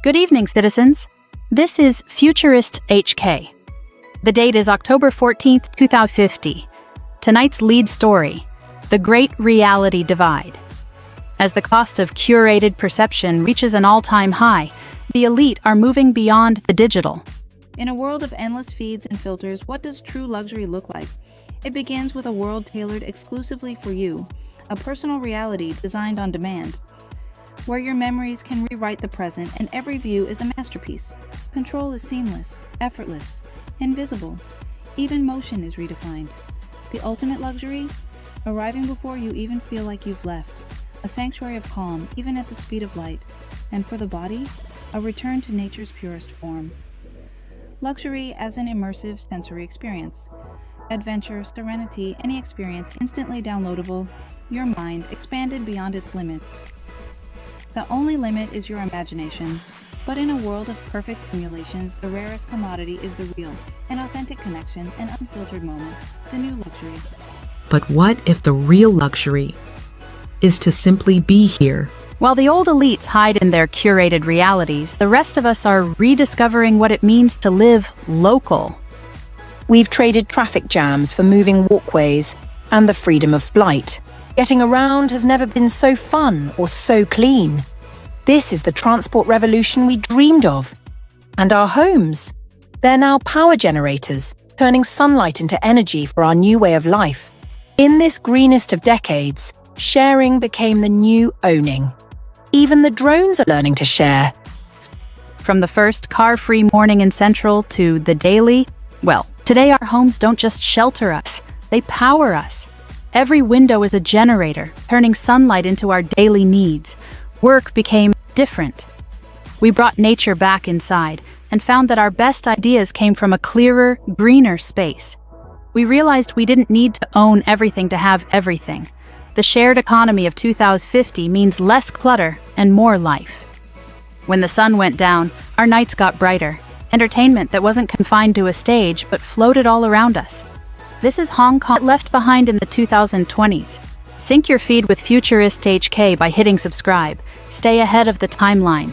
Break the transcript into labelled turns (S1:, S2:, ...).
S1: Good evening, citizens. This is Futurist HK. The date is October 14th, 2050. Tonight's lead story, The Great Reality Divide. As the cost of curated perception reaches an all-time high, the elite are moving beyond the digital.
S2: In a world of endless feeds and filters, what does true luxury look like? It begins with a world tailored exclusively for you, a personal reality designed on demand, where your memories can rewrite the present and every view is a masterpiece. Control is seamless, effortless, invisible. Even motion is redefined. The ultimate luxury? Arriving before you even feel like you've left. A sanctuary of calm, even at the speed of light. And for the body, a return to nature's purest form. Luxury as an immersive sensory experience. Adventure, serenity, any experience instantly downloadable. Your mind expanded beyond its limits. The only limit is your imagination. But in a world of perfect simulations, the rarest commodity is the real, an authentic connection, an unfiltered moment, the new luxury.
S3: But what if the real luxury is to simply be here?
S1: While the old elites hide in their curated realities, the rest of us are rediscovering what it means to live local.
S4: We've traded traffic jams for moving walkways and the freedom of flight. Getting around has never been so fun or so clean. This is the transport revolution we dreamed of. And our homes? They're now power generators, turning sunlight into energy for our new way of life. In this greenest of decades, sharing became the new owning. Even the drones are learning to share.
S1: From the first car-free morning in Central to the daily, well, today our homes don't just shelter us, they power us. Every window is a generator, turning sunlight into our daily needs. Work became different. We brought nature back inside and found that our best ideas came from a clearer, greener space. We realized we didn't need to own everything to have everything. The shared economy of 2050 means less clutter and more life. When the sun went down, our nights got brighter. Entertainment that wasn't confined to a stage but floated all around us. This is Hong Kong left behind in the 2020s. Sync your feed with Futurist HK by hitting subscribe. Stay ahead of the timeline.